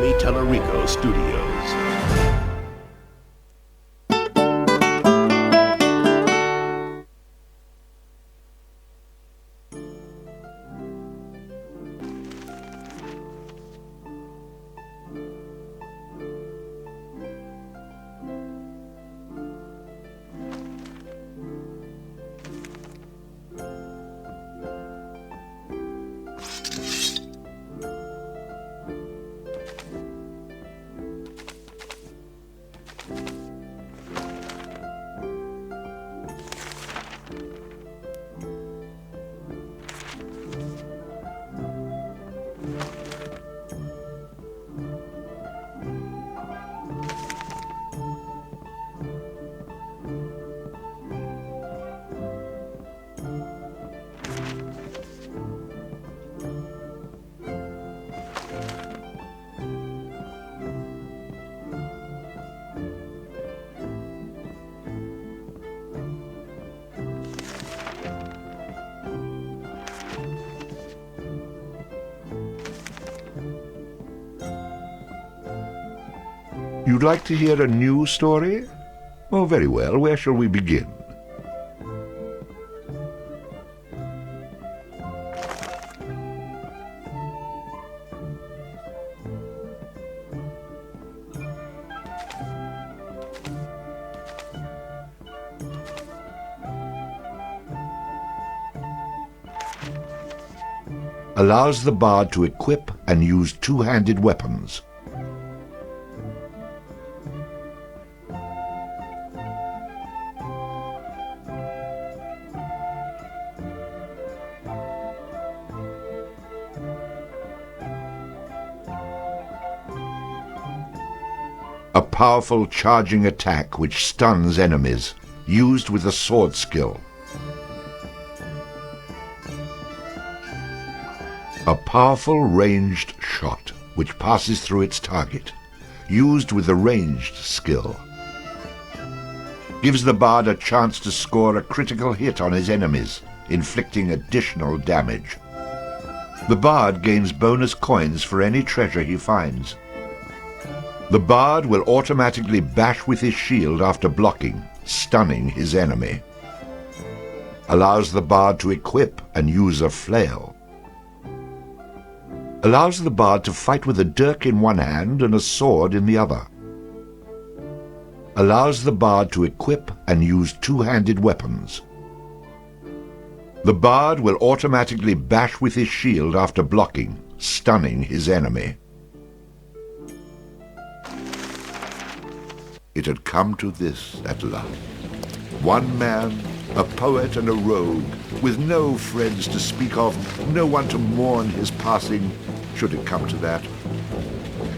Tommy Tellerico Studios. You'd like to hear a new story? Oh, very well. Where shall we begin? Allows the bard to equip and use two-handed weapons. A powerful charging attack which stuns enemies, used with a sword skill. A powerful ranged shot which passes through its target, used with a ranged skill. Gives the bard a chance to score a critical hit on his enemies, inflicting additional damage. The bard gains bonus coins for any treasure he finds. The bard will automatically bash with his shield after blocking, stunning his enemy. Allows the bard to equip and use a flail. Allows the bard to fight with a dirk in one hand and a sword in the other. Allows the bard to equip and use two-handed weapons. The bard will automatically bash with his shield after blocking, stunning his enemy. It had come to this at last. One man, a poet and a rogue, with no friends to speak of, no one to mourn his passing, should it come to that.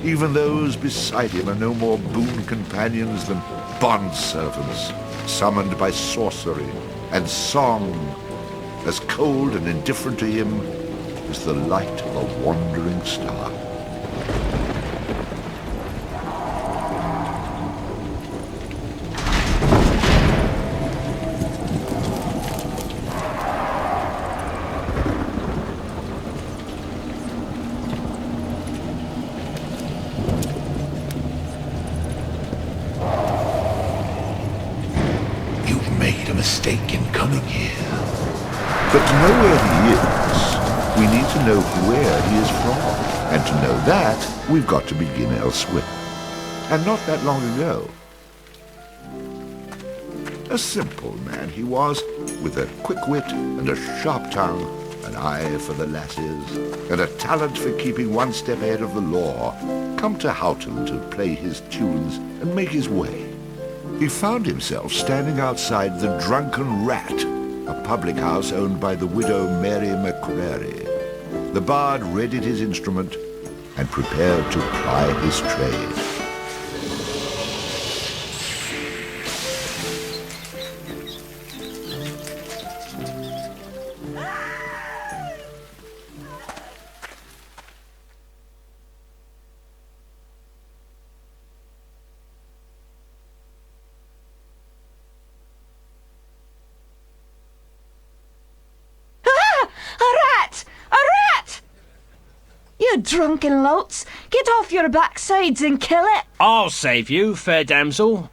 Even those beside him are no more boon companions than bondservants, summoned by sorcery and song, as cold and indifferent to him as the light of a wandering star. Mistake in coming here. But to know where he is, we need to know where he is from. And to know that, we've got to begin elsewhere. And not that long ago. A simple man he was, with a quick wit and a sharp tongue, an eye for the lasses, and a talent for keeping one step ahead of the law, come to Houghton to play his tunes and make his way. He found himself standing outside the Drunken Rat, a public house owned by the widow Mary McCrary. The bard readied his instrument and prepared to ply his trade. Drunken louts, Get off your backsides and kill it. I'll save you, fair damsel.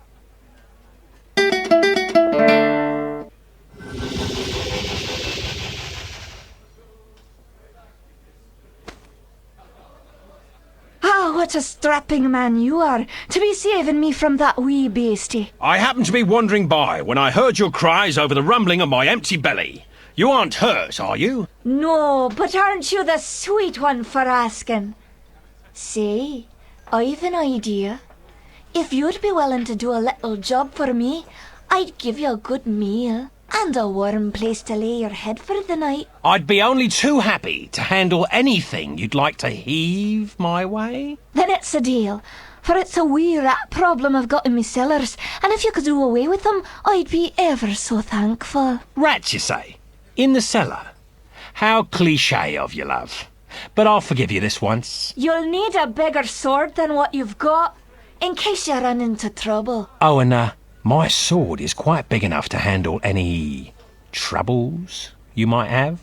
Ah, what a strapping man you are, to be saving me from that wee beastie. I happened to be wandering by when I heard your cries over the rumbling of my empty belly. You aren't hurt, are you? No, but aren't you the sweet one for asking? Say, I've an idea. If you'd be willing to do a little job for me, I'd give you a good meal and a warm place to lay your head for the night. I'd be only too happy to handle anything you'd like to heave my way. Then it's a deal, for it's a wee rat problem I've got in me cellars, and if you could do away with them, I'd be ever so thankful. Rats, you say? In the cellar? How cliché of you, love. But I'll forgive you this once. You'll need a bigger sword than what you've got, in case you run into trouble. Oh, and my sword is quite big enough to handle any troubles you might have.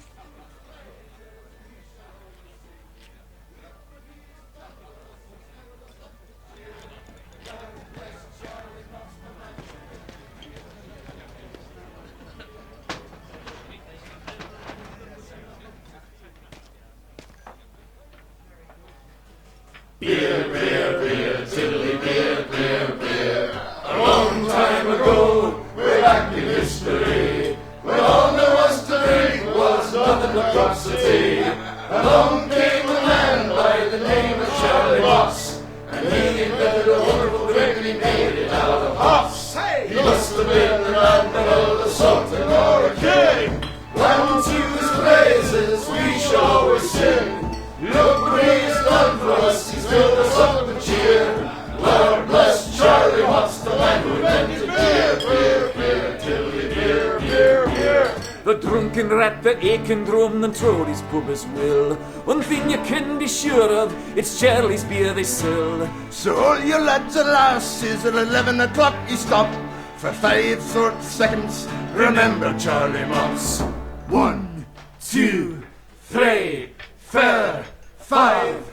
The drunken rat, the aching drum, and Trody's pub as well. One thing you can be sure of, it's Charlie's beer they sell. So all you lads and lasses at 11 o'clock you stop for 5 short seconds. Remember Charlie Moss. 1, 2, 3, 4, 5.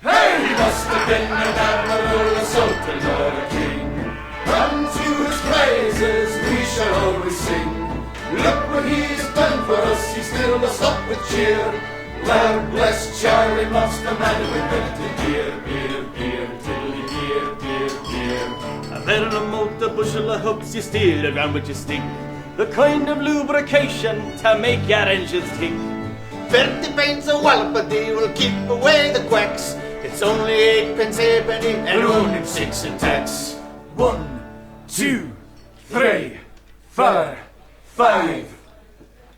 Hey! He must have been an admiral, a sultan, or a king. Unto his praises we shall always sing. Look what he's done for us, he's still a stop with cheer. Lord bless Charlie Moss, the man who invented beer, beer, beer, tiddly beer, beer, beer. A veritable motor bushel of hooks you steal around with your stick, the kind of lubrication to make your engines tick. 50 pence a wallop a day will keep away the quacks. It's only 8 pence halfpenny and only 6 in tax. 1, 2, 3, 4, 5.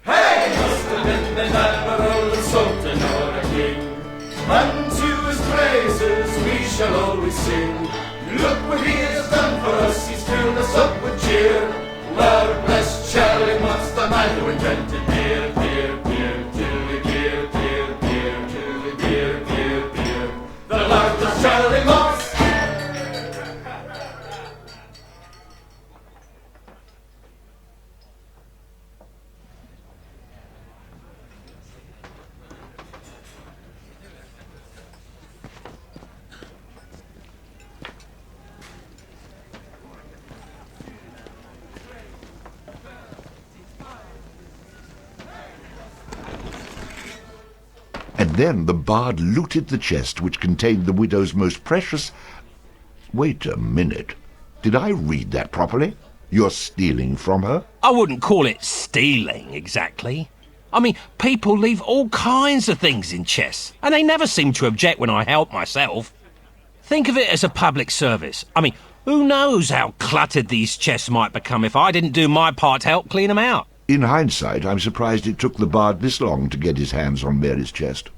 Hey! Must have been an admiral, a sultan, or a king. Unto his praises we shall always sing. Look what he has done for us, he's filled us up with cheer. Lord bless Charlie Moss, the man who invented beer, beer, beer, tiddly beer, beer, beer, tiddly beer, beer, beer. The Lord bless Charlie Moss. And then the bard looted the chest which contained the widow's most precious... Wait a minute. Did I read that properly? You're stealing from her? I wouldn't call it stealing, exactly. I mean, people leave all kinds of things in chests, and they never seem to object when I help myself. Think of it as a public service. I mean, who knows how cluttered these chests might become if I didn't do my part to help clean them out. In hindsight, I'm surprised it took the bard this long to get his hands on Mary's chest.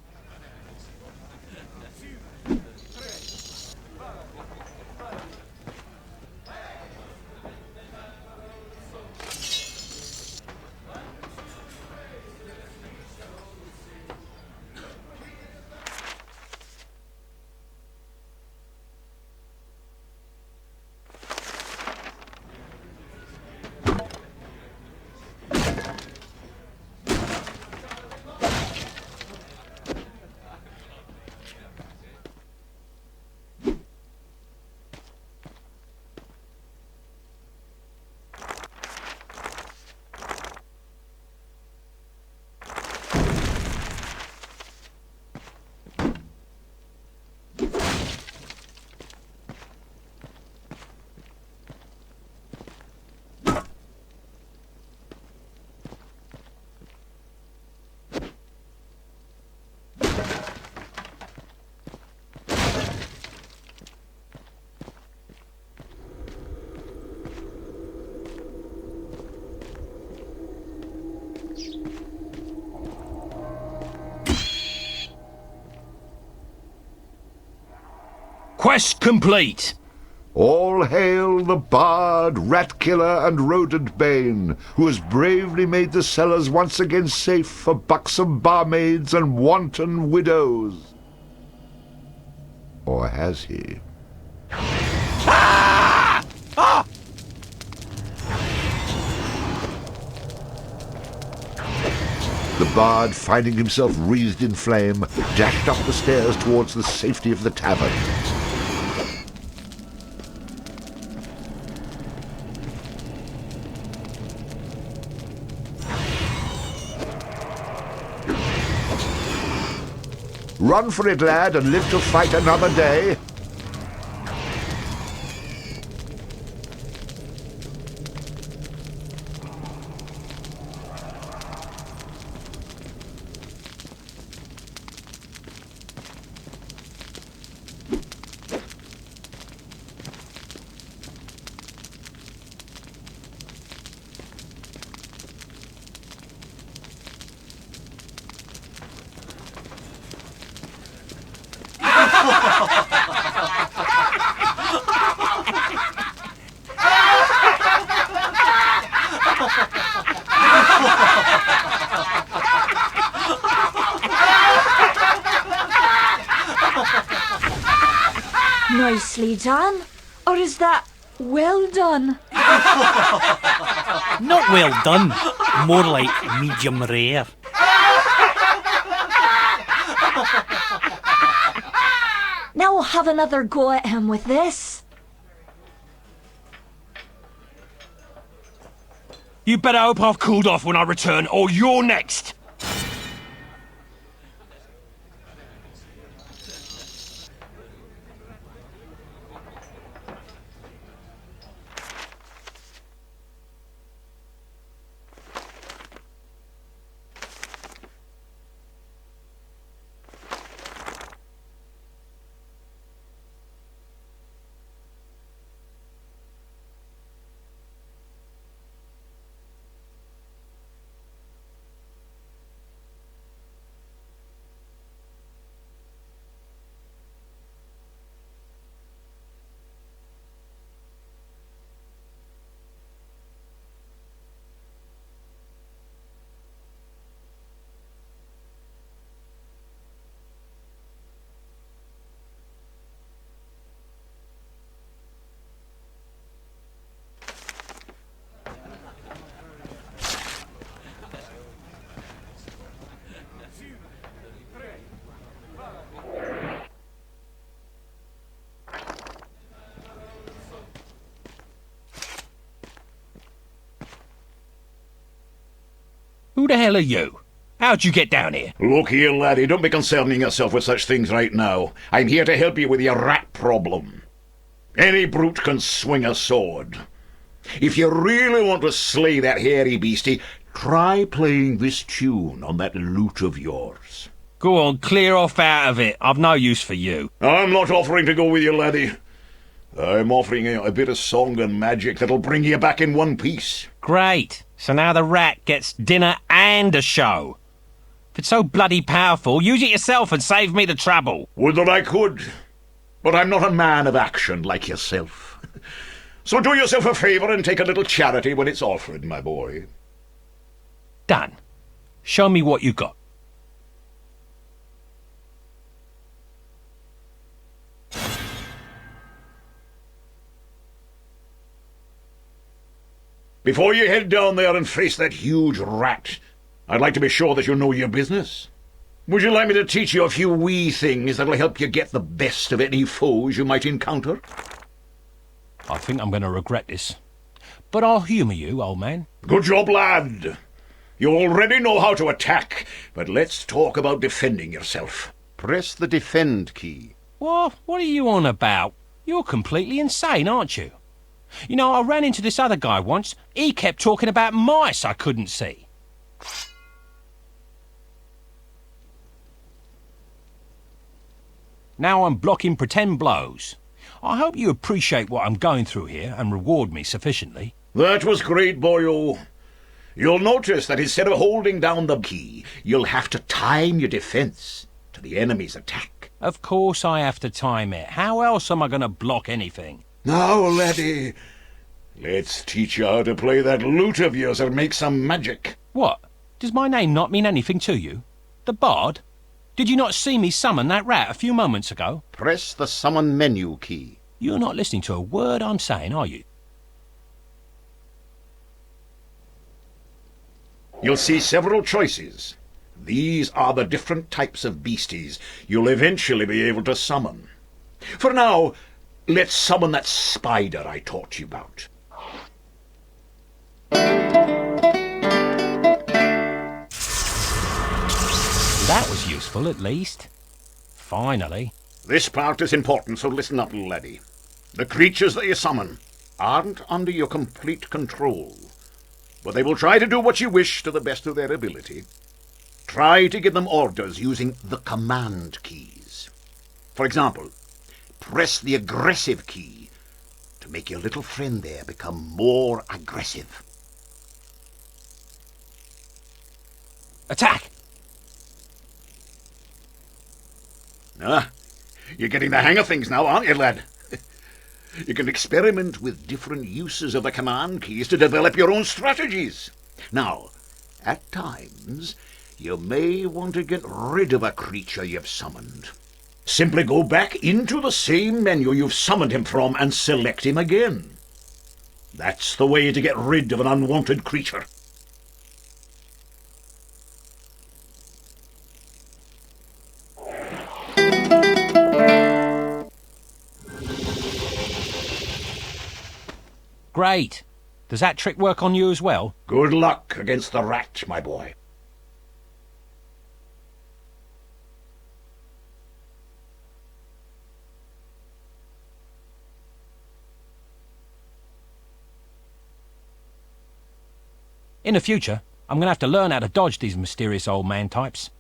Quest complete. All hail the bard, rat killer, and rodent bane, who has bravely made the cellars once again safe for buxom barmaids and wanton widows. Or has he? Ah! Ah! The bard, finding himself wreathed in flame, dashed up the stairs towards the safety of the tavern. Run for it, lad, and live to fight another day. Nicely done. Or is that well done? Not well done. More like medium rare. Now we'll have another go at him with this. You better hope I've cooled off when I return, or you're next. Who the hell are you? How'd you get down here? Look here, laddie, don't be concerning yourself with such things right now. I'm here to help you with your rat problem. Any brute can swing a sword. If you really want to slay that hairy beastie, try playing this tune on that lute of yours. Go on, clear off out of it. I've no use for you. I'm not offering to go with you, laddie. I'm offering you a bit of song and magic that'll bring you back in one piece. Great. So now the rat gets dinner and a show. If it's so bloody powerful, use it yourself and save me the trouble. Would that I could. But I'm not a man of action like yourself. So do yourself a favour and take a little charity when it's offered, my boy. Done. Show me what you got. Before you head down there and face that huge rat, I'd like to be sure that you know your business. Would you like me to teach you a few wee things that'll help you get the best of any foes you might encounter? I think I'm going to regret this. But I'll humour you, old man. Good job, lad. You already know how to attack, but let's talk about defending yourself. Press the defend key. What are you on about? You're completely insane, aren't you? You know, I ran into this other guy once. He kept talking about mice I couldn't see. Now I'm blocking pretend blows. I hope you appreciate what I'm going through here and reward me sufficiently. That was great, boyo. You'll notice that instead of holding down the key, you'll have to time your defence to the enemy's attack. Of course I have to time it. How else am I going to block anything? Now, laddie, let's teach you how to play that lute of yours or make some magic. What? Does my name not mean anything to you? The Bard? Did you not see me summon that rat a few moments ago? Press the summon menu key. You're not listening to a word I'm saying, are you? You'll see several choices. These are the different types of beasties you'll eventually be able to summon. For now, let's summon that spider I taught you about. That was useful, at least. Finally. This part is important, so listen up, little laddie. The creatures that you summon aren't under your complete control, but they will try to do what you wish to the best of their ability. Try to give them orders using the command keys. For example, press the aggressive key to make your little friend there become more aggressive. Attack! Ah, you're getting the hang of things now, aren't you, lad? You can experiment with different uses of the command keys to develop your own strategies. Now, at times, you may want to get rid of a creature you've summoned. Simply go back into the same menu you've summoned him from and select him again. That's the way to get rid of an unwanted creature. Great. Does that trick work on you as well? Good luck against the rat, my boy. In the future, I'm going to have to learn how to dodge these mysterious old man types.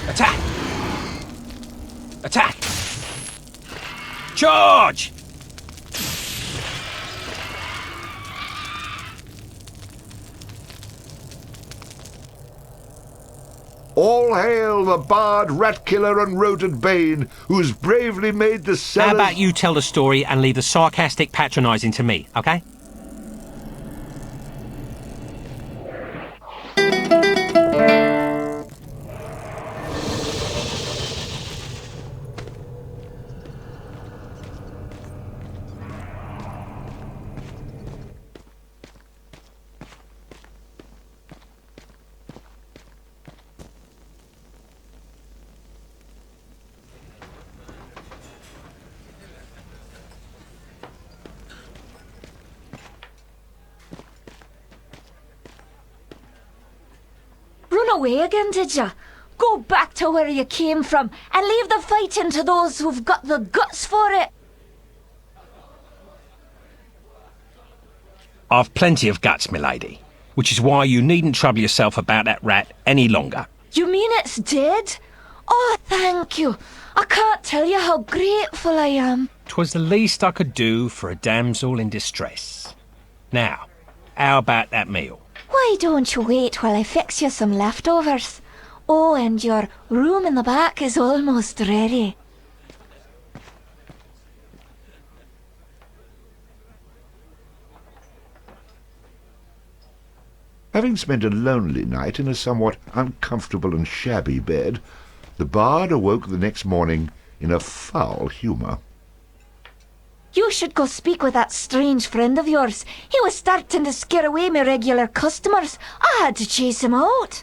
Attack! Attack! Charge! All hail the bard, rat killer, and rodent bane, who's bravely made the cellars... How about you tell the story and leave the sarcastic patronising to me, okay? Run away again, did ya? Go back to where you came from and leave the fighting to those who've got the guts for it. I've plenty of guts, milady, which is why you needn't trouble yourself about that rat any longer. You mean it's dead? Oh, thank you. I can't tell you how grateful I am. 'Twas the least I could do for a damsel in distress. Now, how about that meal? Why don't you wait while I fix you some leftovers? Oh, and your room in the back is almost ready. Having spent a lonely night in a somewhat uncomfortable and shabby bed, the bard awoke the next morning in a foul humour. You should go speak with that strange friend of yours. He was starting to scare away my regular customers. I had to chase him out.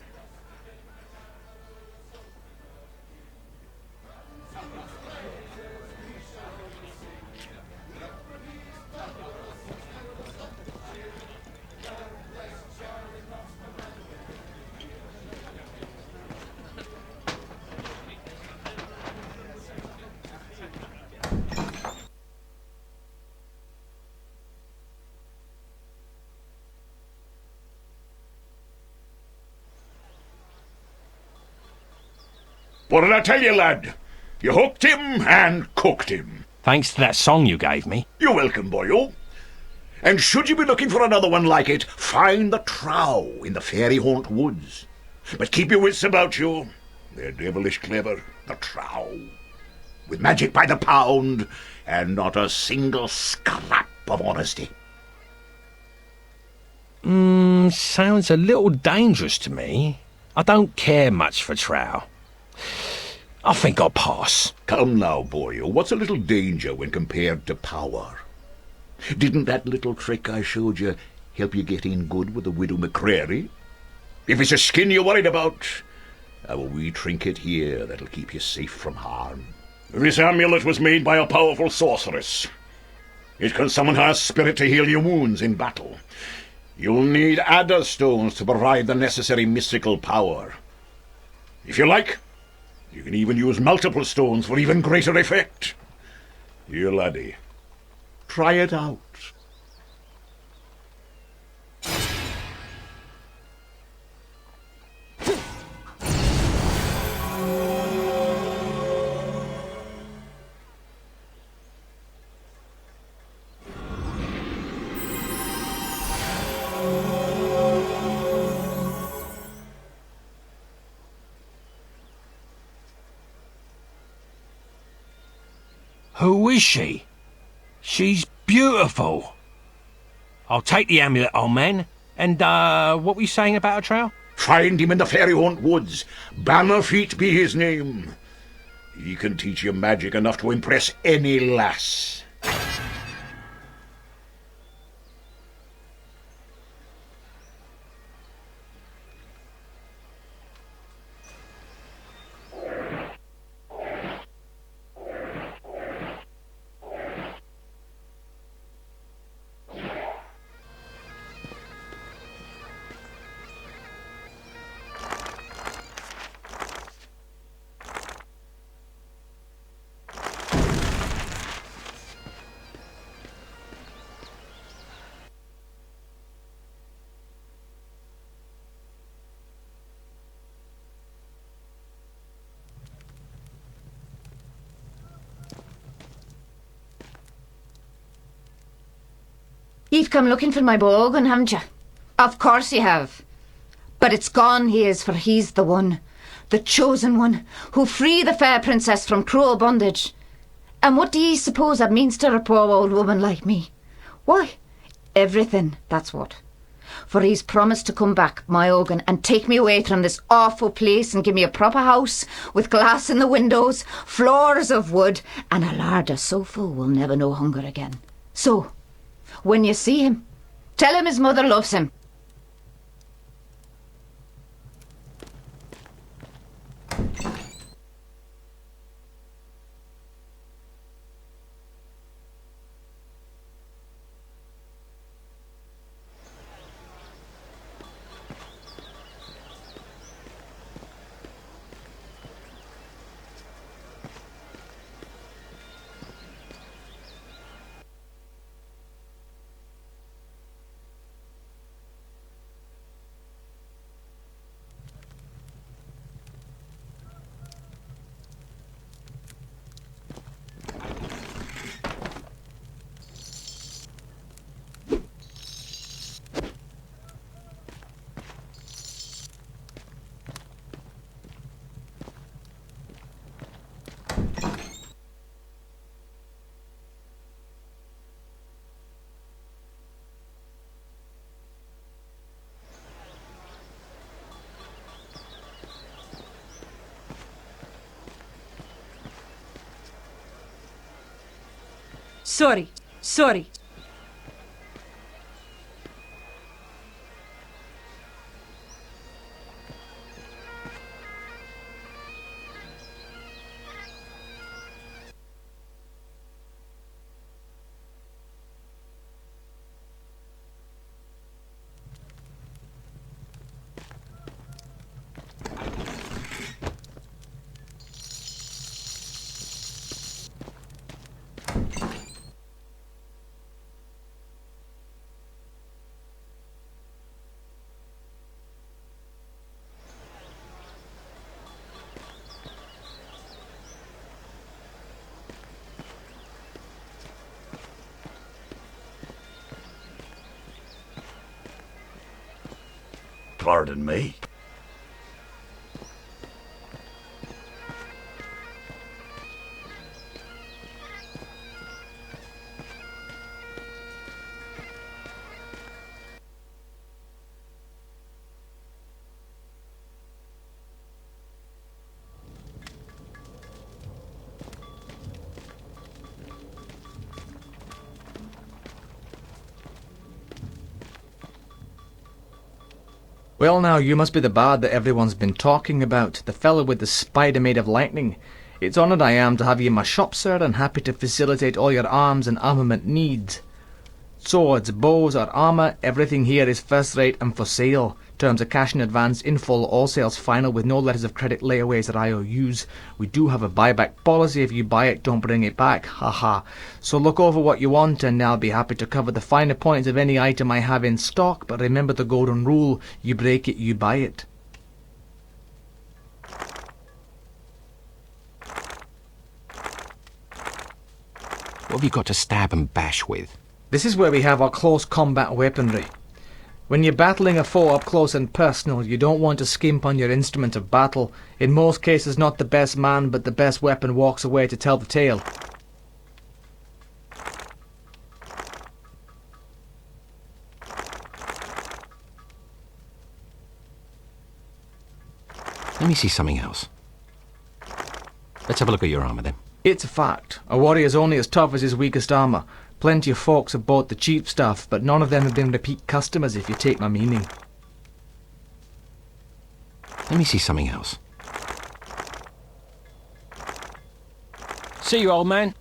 What did I tell you, lad? You hooked him and cooked him. Thanks to that song you gave me. You're welcome, boyo. And should you be looking for another one like it, find the trow in the fairy haunt woods. But keep your wits about you. They're devilish clever, the trow. With magic by the pound, and not a single scrap of honesty. Sounds a little dangerous to me. I don't care much for trow. I think I'll pass. Come now, boyo. What's a little danger when compared to power? Didn't that little trick I showed you help you get in good with the widow McCrary? If it's a skin you're worried about, I have a wee trinket here that'll keep you safe from harm. This amulet was made by a powerful sorceress. It can summon her spirit to heal your wounds in battle. You'll need adder stones to provide the necessary mystical power. If you like, you can even use multiple stones for even greater effect. Here, laddie, try it out. Who is she? She's beautiful. I'll take the amulet, old man. And, what were you saying about a trow? Find him in the fairy haunt woods. Bannerfeet be his name. He can teach you magic enough to impress any lass. You've come looking for my bowgun, haven't you? Of course you have. But it's gone he is, for he's the one, the chosen one, who free the fair princess from cruel bondage. And what do ye suppose that means to a poor old woman like me? Why, everything, that's what. For he's promised to come back, my Ogun, and take me away from this awful place and give me a proper house with glass in the windows, floors of wood, and a larder so full we'll never know hunger again. So, when you see him, tell him his mother loves him. Sorry. pardon me. Well now, you must be the bard that everyone's been talking about, the fellow with the spider made of lightning. It's honoured I am to have you in my shop, sir, and happy to facilitate all your arms and armament needs. Swords, bows, or armour, everything here is first rate and for sale. Terms of cash in advance, in full, all sales final, with no letters of credit, layaways, or IOUs. We do have a buyback policy. If you buy it, don't bring it back. Haha. So look over what you want, and I'll be happy to cover the finer points of any item I have in stock. But remember the golden rule: you break it, you buy it. What have you got to stab and bash with? This is where we have our close combat weaponry. When you're battling a foe up close and personal, you don't want to skimp on your instrument of battle. In most cases, not the best man, but the best weapon walks away to tell the tale. Let me see something else. Let's have a look at your armour then. It's a fact. A warrior's only as tough as his weakest armour. Plenty of folks have bought the cheap stuff, but none of them have been repeat customers, if you take my meaning. Let me see something else. See you, old man.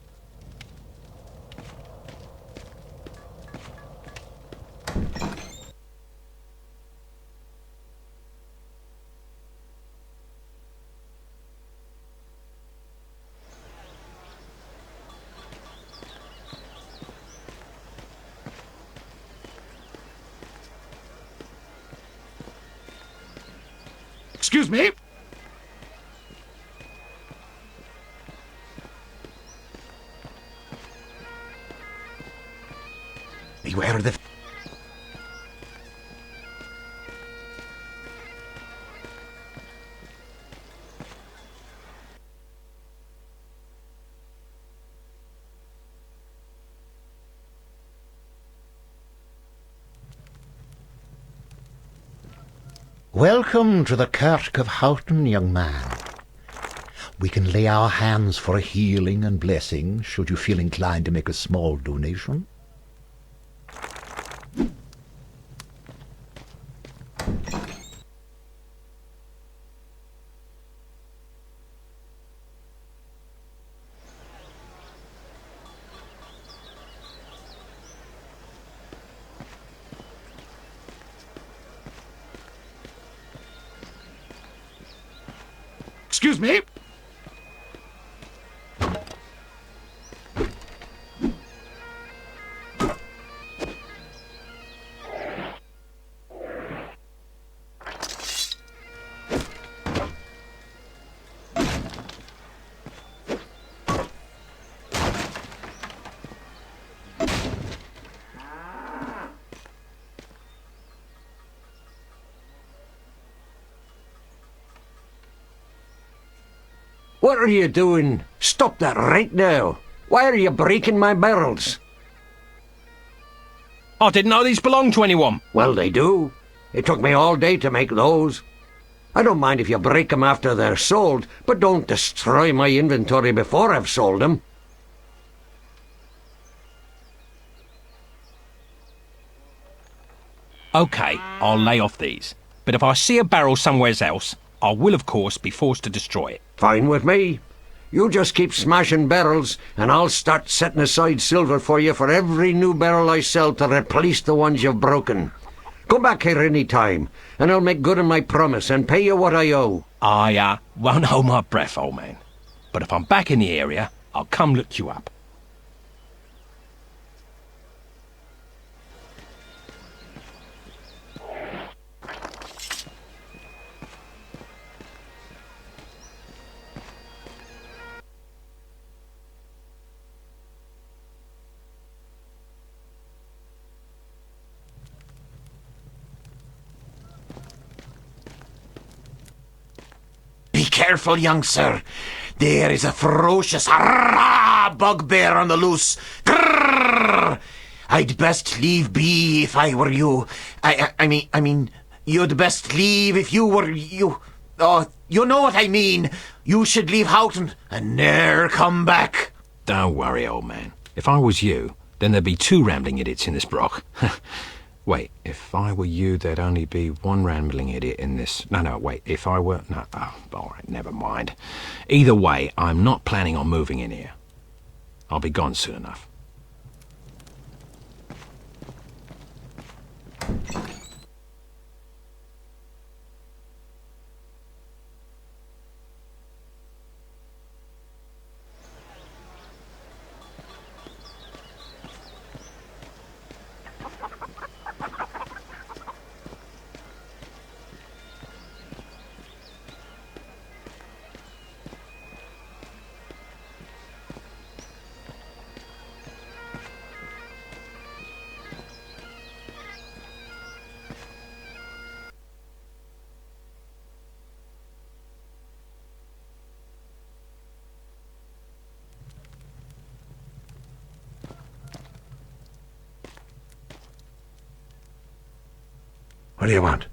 Excuse me? Beware of the... Welcome to the Kirk of Houghton, young man. We can lay our hands for a healing and blessing, should you feel inclined to make a small donation. Excuse me? What are you doing? Stop that right now. Why are you breaking my barrels? I didn't know these belonged to anyone. Well, they do. It took me all day to make those. I don't mind if you break them after they're sold, but don't destroy my inventory before I've sold them. Okay, I'll lay off these. But if I see a barrel somewhere else, I will, of course, be forced to destroy it. Fine with me. You just keep smashing barrels, and I'll start setting aside silver for you for every new barrel I sell to replace the ones you've broken. Come back here any time, and I'll make good on my promise and pay you what I owe. I won't hold my breath, old man. But if I'm back in the area, I'll come look you up. careful, young sir. There is a ferocious bugbear on the loose. Grrr! I'd best leave be if I were you. I mean, you'd best leave if you were you. Oh, you know what I mean. You should leave Houghton and ne'er come back. Don't worry, old man. If I was you, then there'd be 2 rambling idiots in this broch. Wait, if I were you, there'd only be 1 rambling idiot in this. No, wait, if I were... No, oh, all right, never mind. Either way, I'm not planning on moving in here. I'll be gone soon enough. What do you want?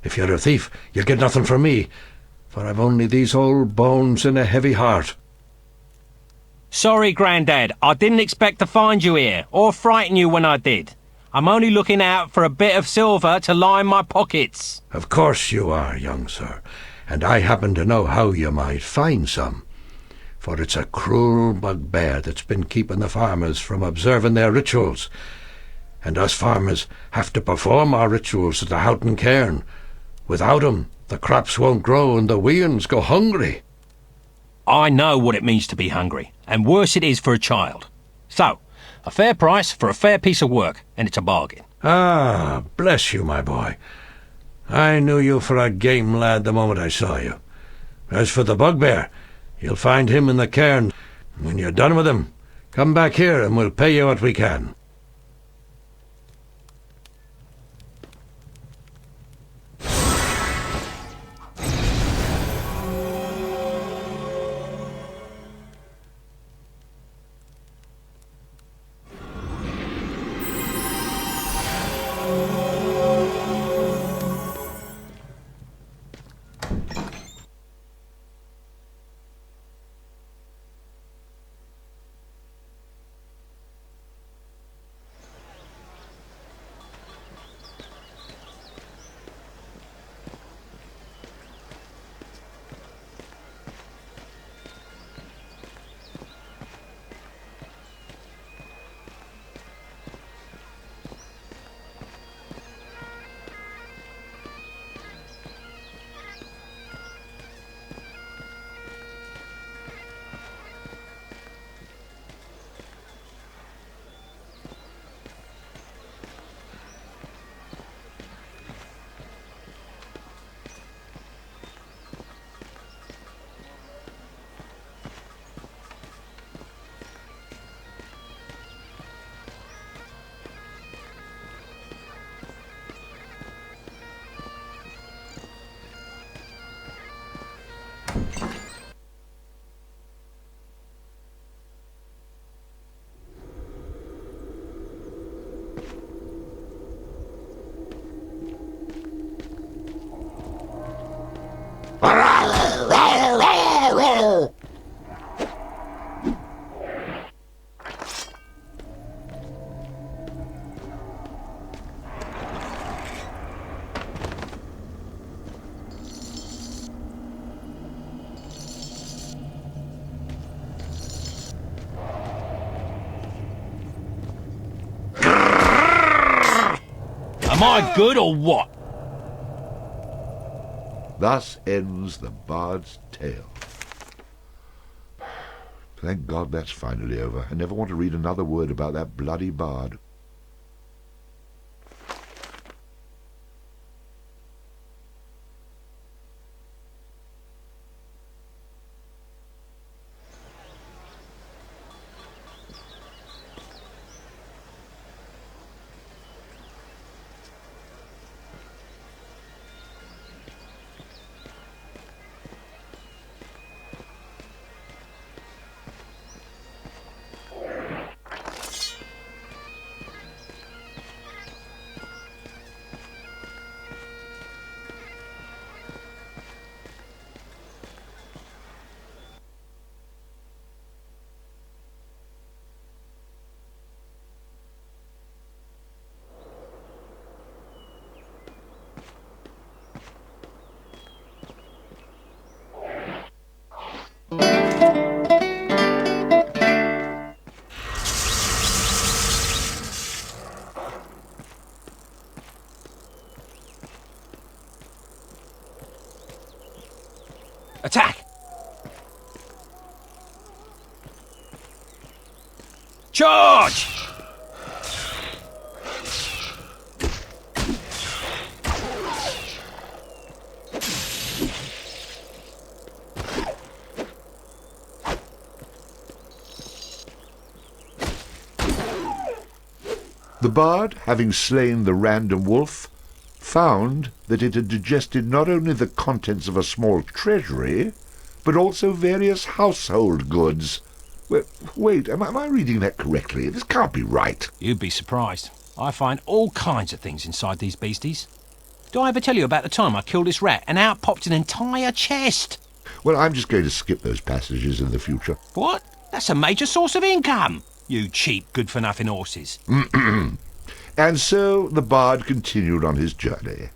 If you're a thief, you'll get nothing from me, for I've only these old bones and a heavy heart. Sorry, Grandad. I didn't expect to find you here, or frighten you when I did. I'm only looking out for a bit of silver to line my pockets. Of course you are, young sir, and I happen to know how you might find some. For it's a cruel bugbear that's been keeping the farmers from observing their rituals. And us farmers have to perform our rituals at the Houghton cairn. Without 'em, the crops won't grow and the weans go hungry. I know what it means to be hungry, and worse it is for a child. So, a fair price for a fair piece of work, and it's a bargain. Ah, bless you, my boy. I knew you for a game lad the moment I saw you. As for the bugbear, you'll find him in the cairn. When you're done with him, come back here and we'll pay you what we can. Am I good or what? Thus ends the bard's tale. Thank God that's finally over. I never want to read another word about that bloody bard. Attack! Charge! The bard, having slain the random wolf, found that it had digested not only the contents of a small treasury, but also various household goods. Wait, am I reading that correctly? This can't be right. You'd be surprised. I find all kinds of things inside these beasties. Do I ever tell you about the time I killed this rat and out popped an entire chest? Well, I'm just going to skip those passages in the future. What? That's a major source of income. You cheap, good-for-nothing horses. And so the bard continued on his journey.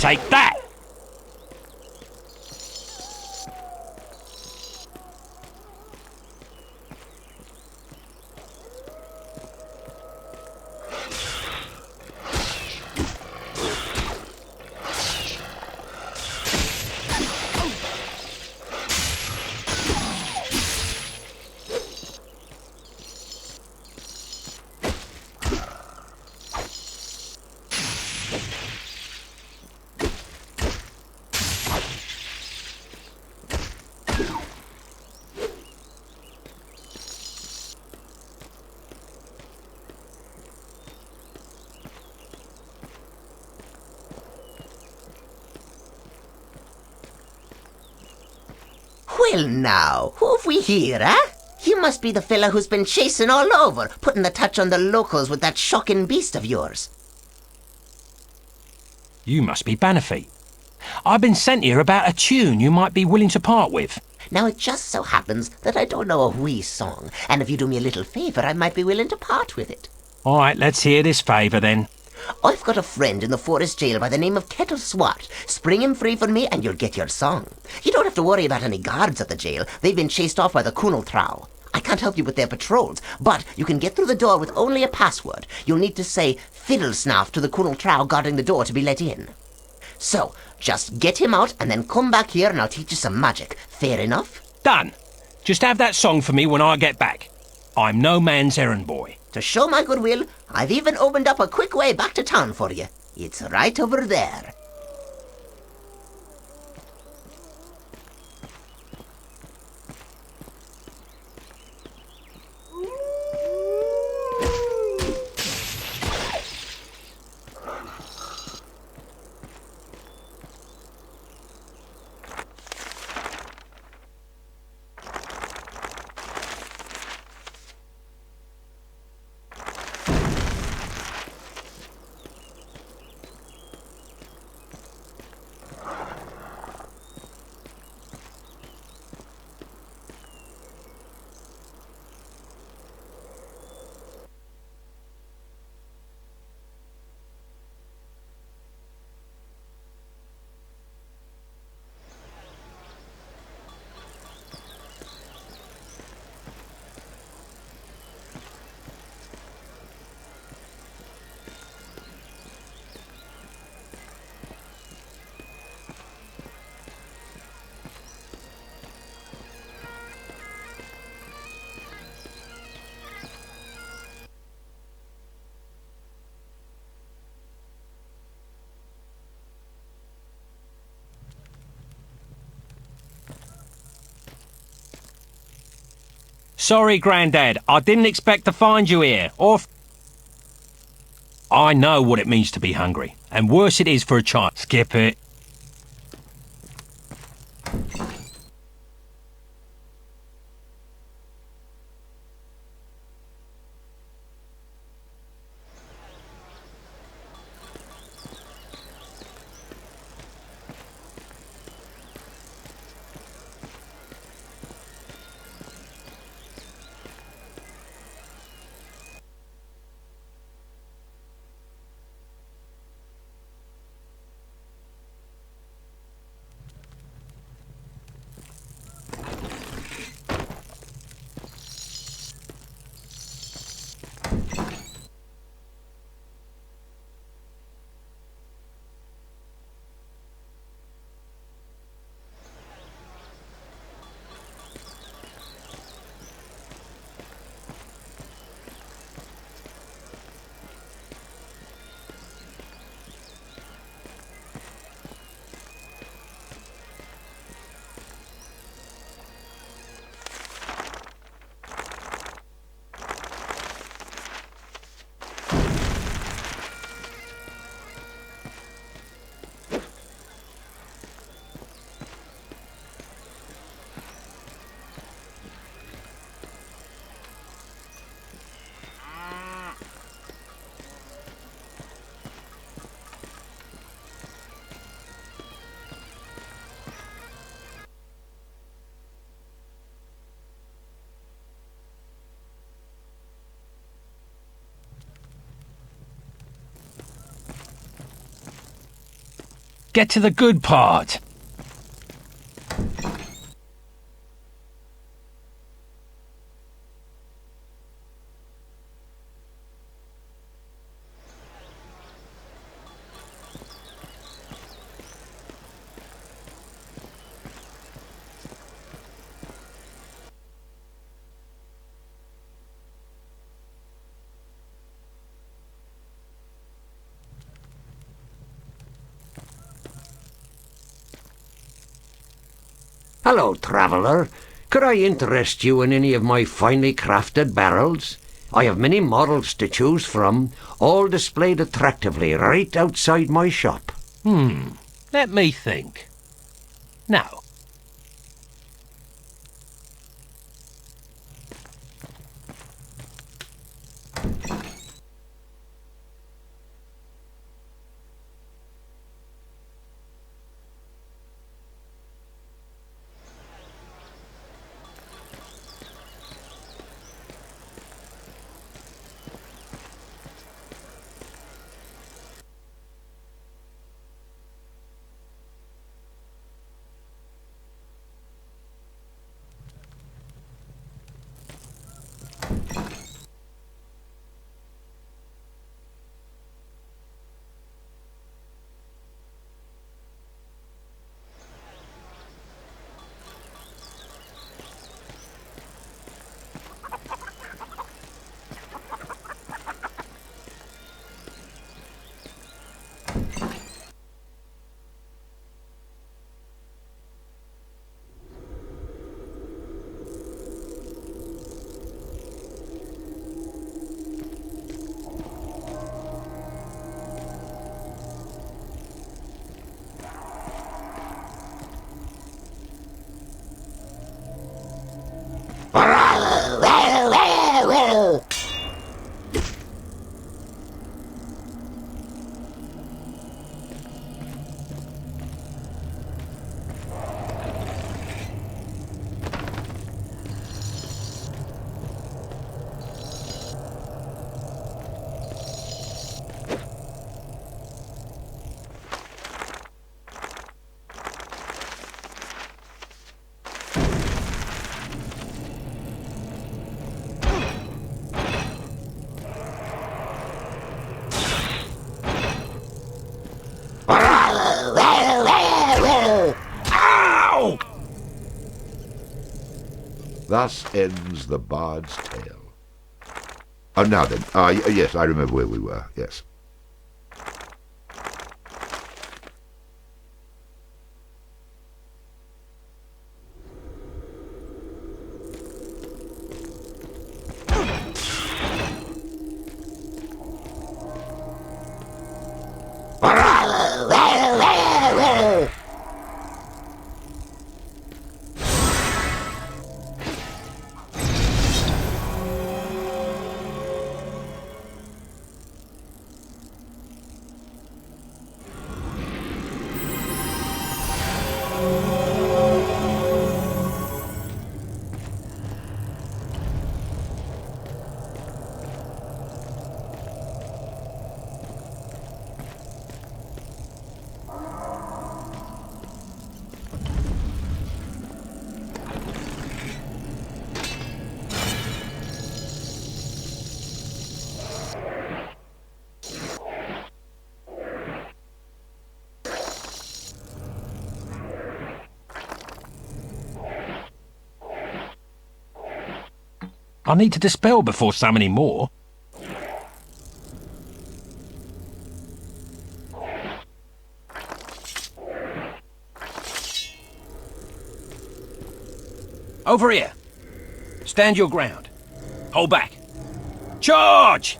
Take that! Well now, who have we here, eh? You must be the fella who's been chasing all over, putting the touch on the locals with that shocking beast of yours. You must be Bannerfeet. I've been sent here about a tune you might be willing to part with. Now it just so happens that I don't know a wee song, and if you do me a little favour, I might be willing to part with it. All right, let's hear this favour then. I've got a friend in the forest jail by the name of Kettle Swat. Spring him free for me and you'll get your song. You don't have to worry about any guards at the jail. They've been chased off by the Kunal Trow. I can't help you with their patrols, but you can get through the door with only a password. You'll need to say fiddle snaff to the Kunal Trow guarding the door to be let in. So, just get him out and then come back here and I'll teach you some magic. Fair enough? Done. Just have that song for me when I get back. I'm no man's errand boy. To show my goodwill, I've even opened up a quick way back to town for you. It's right over there. Sorry, Grandad. I didn't expect to find you here. I know what it means to be hungry, and worse it is for a child. Skip it. Get to the good part. Hello, traveller. Could I interest you in any of my finely crafted barrels? I have many models to choose from, all displayed attractively right outside my shop. Let me think. Now, Ow! Thus ends the bard's tale. Oh, now then. Yes, I remember where we were. Yes. I need to dispel before summoning more. Over here. Stand your ground. Hold back. Charge!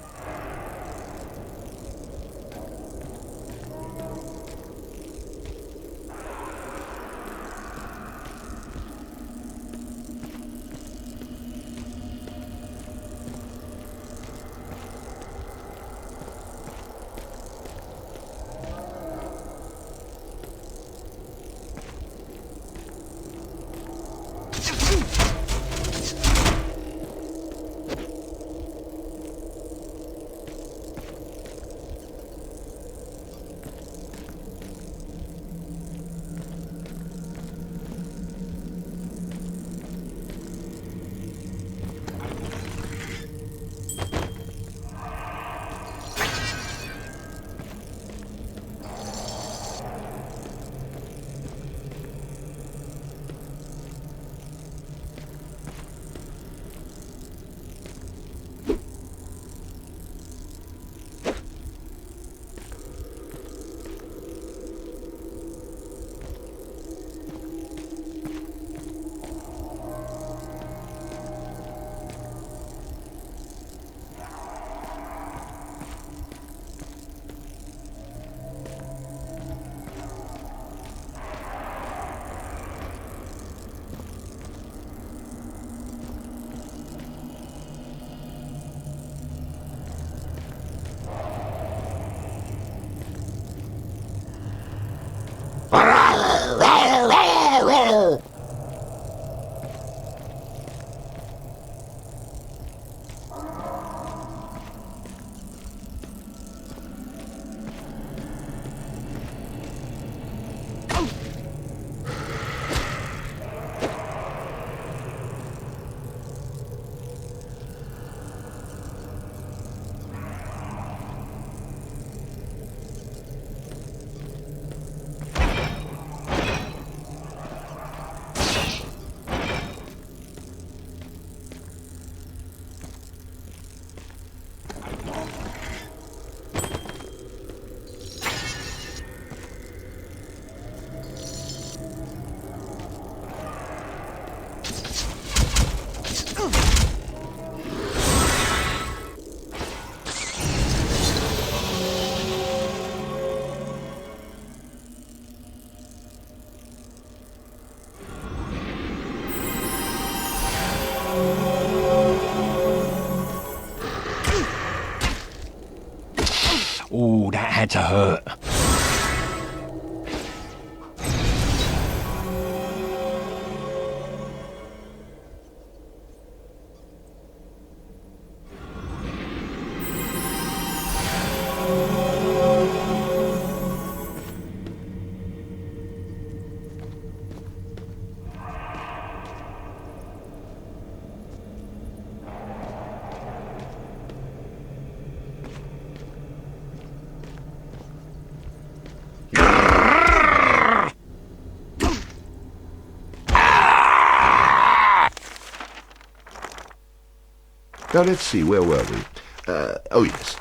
Ooh, that had to hurt. Now, let's see, where were we? Oh, yes.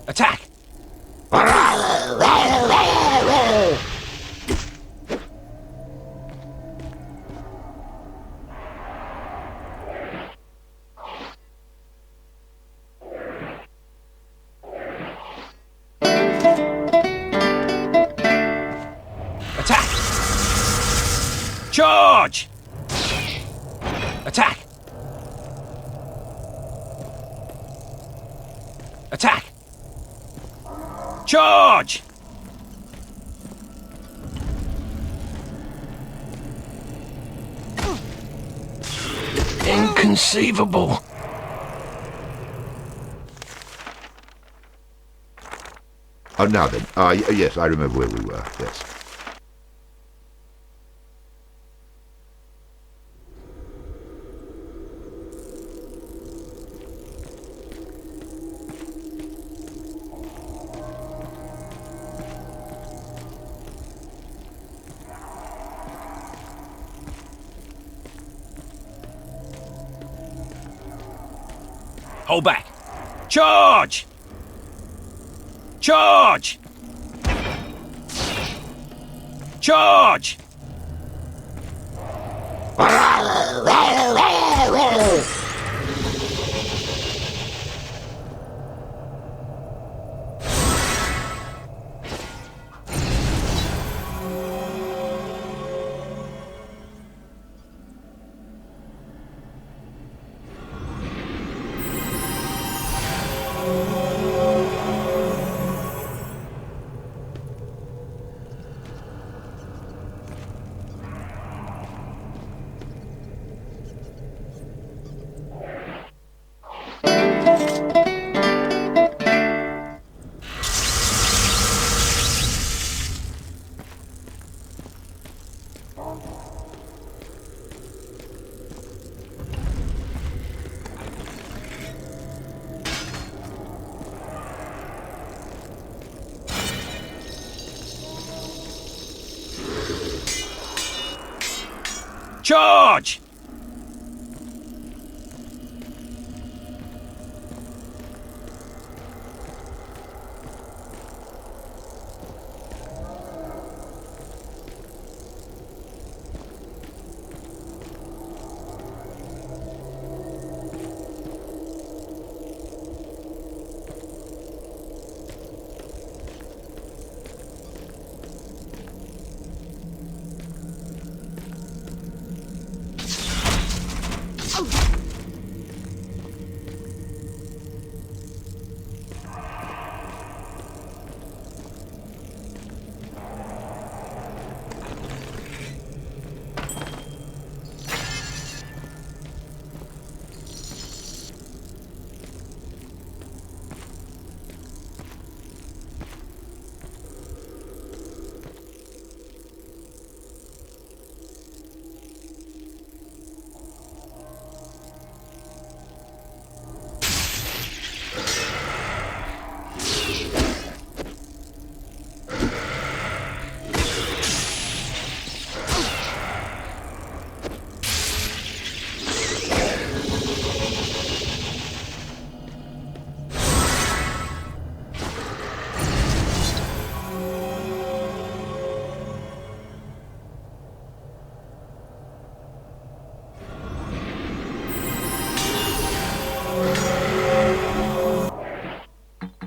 Attack! Attack! Charge! Attack! Attack! Charge! Inconceivable. Oh, now then. Yes, I remember where we were. Yes. Hold back. Charge! Charge! Charge! Charge!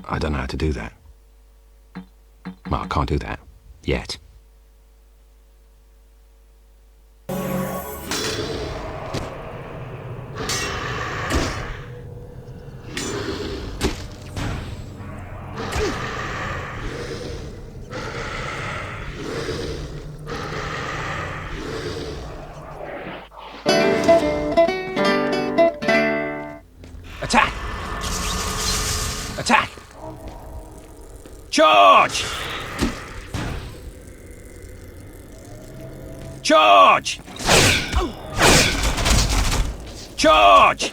I don't know how to do that. Well, I can't do that. Yet. Attack! Attack! Charge! Charge! Charge!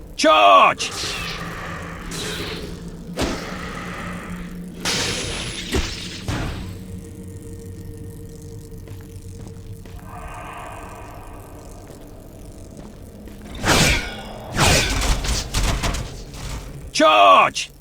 Charge! Charge!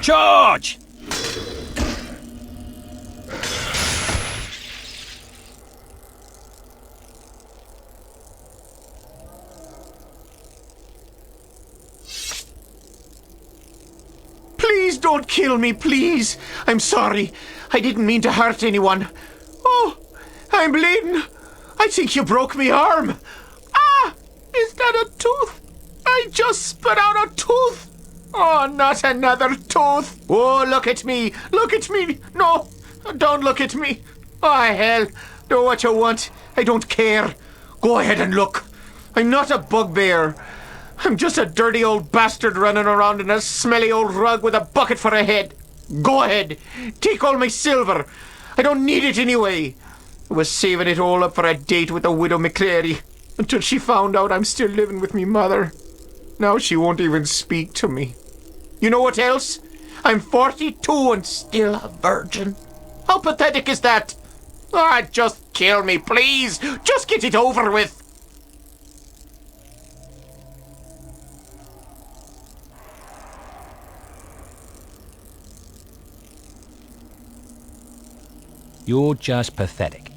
Charge! Please don't kill me, please. I'm sorry. I didn't mean to hurt anyone. Oh, I'm bleeding. I think you broke my arm. Ah, is that a tooth? I just spit out a tooth. Oh, not another tooth. Oh, look at me. Look at me. No, don't look at me. Oh, hell. Do what you want. I don't care. Go ahead and look. I'm not a bugbear. I'm just a dirty old bastard running around in a smelly old rug with a bucket for a head. Go ahead. Take all my silver. I don't need it anyway. I was saving it all up for a date with the widow McClary until she found out I'm still living with me mother. Now she won't even speak to me. You know what else? I'm 42 and still a virgin. How pathetic is that? Ah, just kill me, please. Just get it over with. You're just pathetic.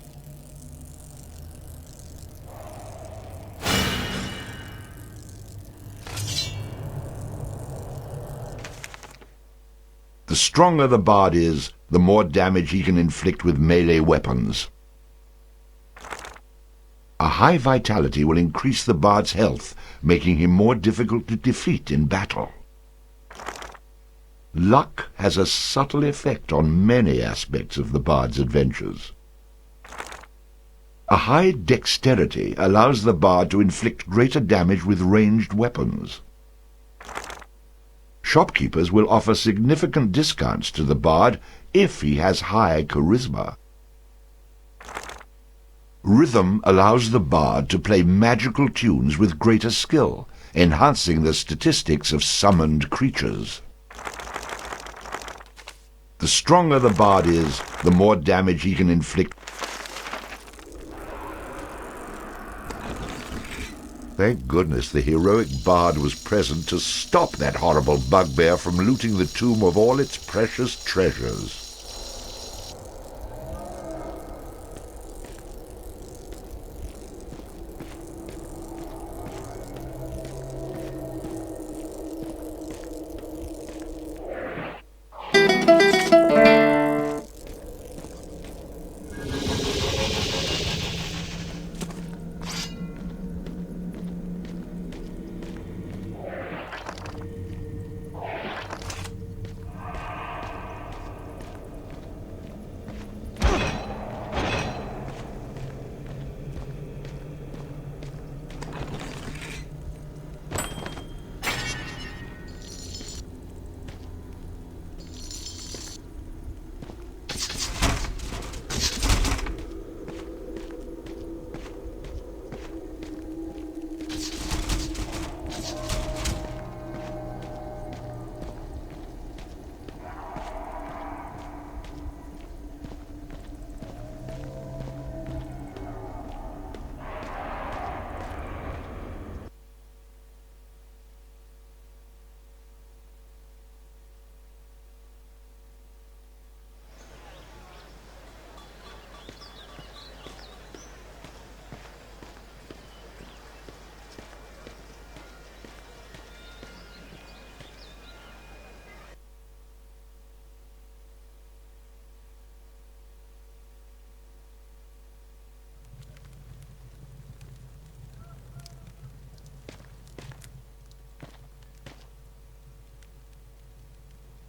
The stronger the bard is, the more damage he can inflict with melee weapons. A high vitality will increase the bard's health, making him more difficult to defeat in battle. Luck has a subtle effect on many aspects of the bard's adventures. A high dexterity allows the bard to inflict greater damage with ranged weapons. Shopkeepers will offer significant discounts to the bard if he has high charisma. Rhythm allows the bard to play magical tunes with greater skill, enhancing the statistics of summoned creatures. The stronger the bard is, the more damage he can inflict. Thank goodness the heroic bard was present to stop that horrible bugbear from looting the tomb of all its precious treasures.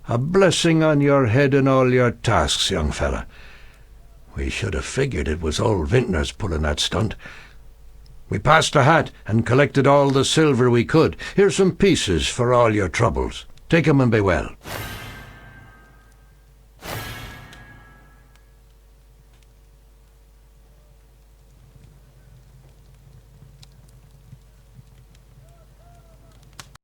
A blessing on your head and all your tasks, young fella. We should have figured it was old Vintners pulling that stunt. We passed a hat and collected all the silver we could. Here's some pieces for all your troubles. Take 'em and be well.